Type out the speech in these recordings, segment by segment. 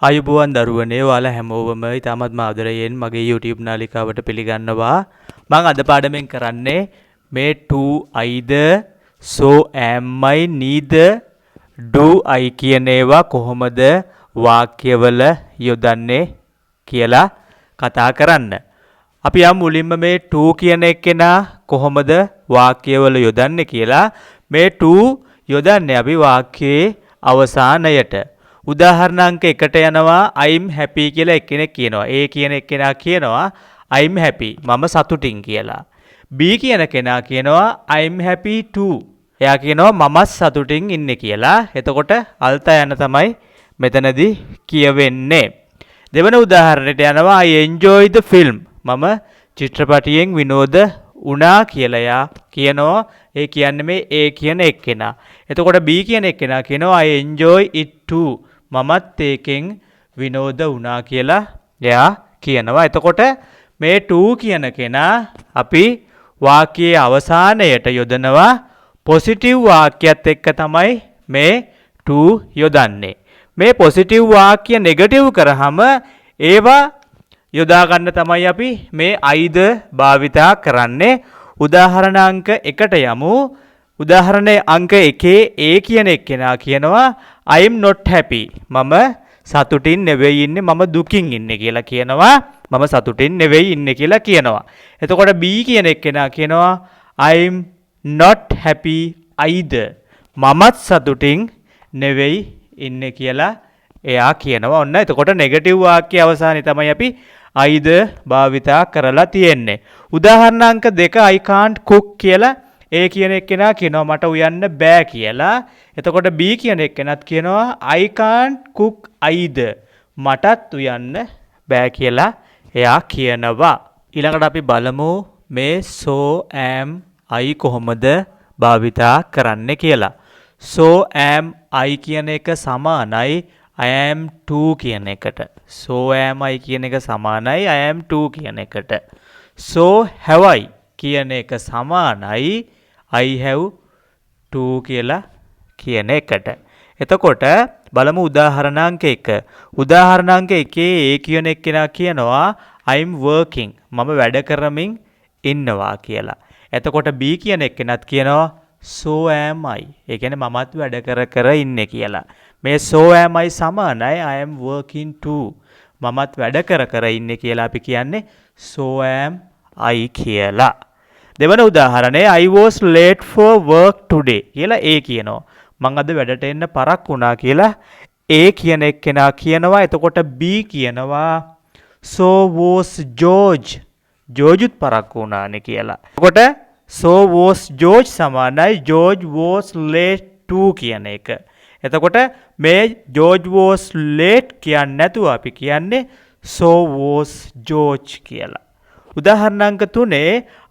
ආයුබෝවන් දරුවනේ ඔයාලා හැමෝම ඉතාමත්ම ආදරයෙන් මගේ YouTube නාලිකාවට පිළිගන්නවා. මම අද පාඩමෙන් කරන්නේ මේ to I the so am I neither do I කියන ඒවා කොහොමද වාක්‍යවල යොදන්නේ කියලා කතා කරන්න. අපි යමු මුලින්ම මේ to කියන එකේනා කොහොමද වාක්‍යවල යොදන්නේ කියලා. මේ to යොදන්නේ අපි වාක්‍යයේ අවසානයට. උදාහරණාංක 1ට යනවා I'm happy කියලා එක්කෙනෙක් කියනවා. A කියන එක්කෙනා කියනවා I'm happy මම සතුටින් කියලා. B කියන කෙනා කියනවා I'm happy too. එයා කියනවා මමත් සතුටින් ඉන්නේ කියලා. එතකොට අල්තා යන තමයි මෙතනදී කියවෙන්නේ. දෙවන උදාහරණයට යනවා I enjoy the film. මම චිත්‍රපටියෙන් විනෝද උනා කියලා එයා කියනවා. ඒ කියන්නේ මේ A කියන එක්කෙනා. එතකොට B කියන එක්කෙනා කියනවා I enjoy it too. මමත් ඒකෙන් විනෝද වුණා කියලා එයා කියනවා. එතකොට මේ to කියන කෙනා අපි වාක්‍යයේ අවසානයට යොදනවා පොසිටිව් වාක්‍යයත් එක්ක තමයි මේ to යොදන්නේ. මේ පොසිටිව් වාක්‍ය නෙගටිව් කරාම ඒවා යොදා ගන්න තමයි අපි මේ I ද භාවිතා කරන්නේ. උදාහරණ අංක 1ට යමු. උදාහරණයේ අංක 1 A කියන එක්කෙනා කියනවා I am not happy. මම සතුටින් නෙවෙයි ඉන්නේ මම දුකින් ඉන්නේ කියලා කියනවා. මම සතුටින් නෙවෙයි ඉන්නේ කියලා කියනවා. එතකොට B කියන එක්කෙනා කියනවා I am not happy either. මමත් සතුටින් නෙවෙයි ඉන්නේ කියලා එයා කියනවා. ඔන්න එතකොට නෙගටිව් වාක්‍ය අවසානයේ තමයි අපි I ද භාවිතා කරලා තියෙන්නේ. උදාහරණ අංක 2 I can't cook කියලා A කියන එක්කෙනා කියනවා මට උයන්න බෑ කියලා. එතකොට B කියන එක්කෙනාත් කියනවා I can't cook either. මටත් උයන්න බෑ කියලා එයා කියනවා. ඊළඟට අපි බලමු මේ so am I කොහොමද භාවිතා කරන්න කියලා. so am I කියන එක සමානයි I am to කියන එකට. so am I කියන එක සමානයි I am to කියන එකට. so have I කියන එක සමානයි I have to කියලා කියන එකට. එතකොට බලමු උදාහරණාංක 1. උදාහරණාංක 1 A කියන එක්කෙනා කියනවා I'm working. මම වැඩ කරමින් ඉන්නවා කියලා. එතකොට B කියන එක්කෙනාත් කියනවා so am I. ඒ කියන්නේ මමත් වැඩ කර ඉන්නේ කියලා. මේ so am I සමානයි I am working too. මමත් වැඩ කර ඉන්නේ කියලා අපි කියන්නේ so am I කියලා. දෙවන උදාහරණය I was late for work today කියලා A කියනවා. මං අද වැඩට එන්න පරක් වුණා කියලා A කියන එක්කෙනා කියනවා. එතකොට B කියනවා so was George. ජෝර්ජ්ත් පරක් වුණානේ කියලා. එතකොට so was George සමානයි George was late too කියන එක. එතකොට මේ George was late කියන්නේ නැතුව අපි කියන්නේ so was George කියලා. උදාහරණ අංක 3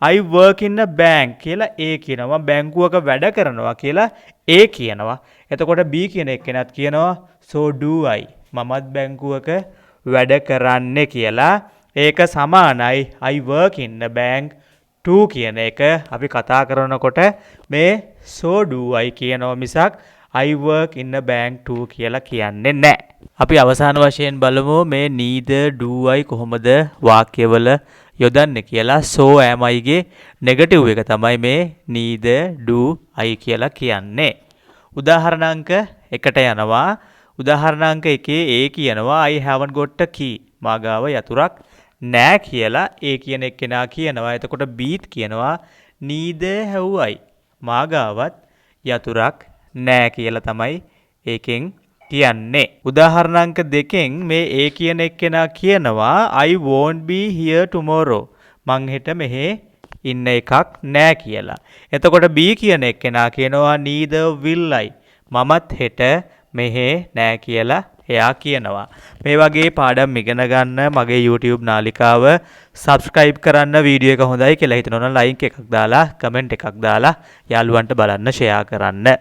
I work in a bank කියලා A කියනවා. බැංකුවක වැඩ කරනවා කියලා A කියනවා. එතකොට B කියන එක්කෙනාත් කියනවා so do I. මමත් බැංකුවක වැඩ කරන්නේ කියලා. ඒක සමානයි I work in a bank too කියන එක අපි කතා කරනකොට මේ so do I කියනවා මිසක් I work in a bank too කියලා කියන්නේ නැහැ. අපි අවසාන වශයෙන් බලමු මේ neither do I කොහොමද වාක්‍යවල යොදන්නේ කියලා. so am I ගේ නෙගටිව් එක තමයි මේ neither do I කියලා කියන්නේ. උදාහරණාංක 1ට යනවා. උදාහරණාංක 1 A කියනවා I haven't got a key. මාගාව යතුරක් නෑ කියලා A කියන එක්කෙනා කියනවා. එතකොට B කියනවා neither have I. මාගාවත් යතුරක් නෑ කියලා තමයි ඒකෙන් කියන්නේ. උදාහරණාංක 2කින් මේ A කියන එක්කෙනා කියනවා I won't be here tomorrow. මං හෙට මෙහෙ ඉන්න එකක් නෑ කියලා. එතකොට B කියන එක්කෙනා කියනවා neither will I. මමත් හෙට මෙහෙ නෑ කියලා එයා කියනවා. මේ වගේ පාඩම් ඉගෙන ගන්න මගේ YouTube නාලිකාව subscribe කරන්න. වීඩියෝ එක හොඳයි කියලා හිතනවා නම් like එකක් දාලා comment එකක් දාලා යාළුවන්ට බලන්න share කරන්න.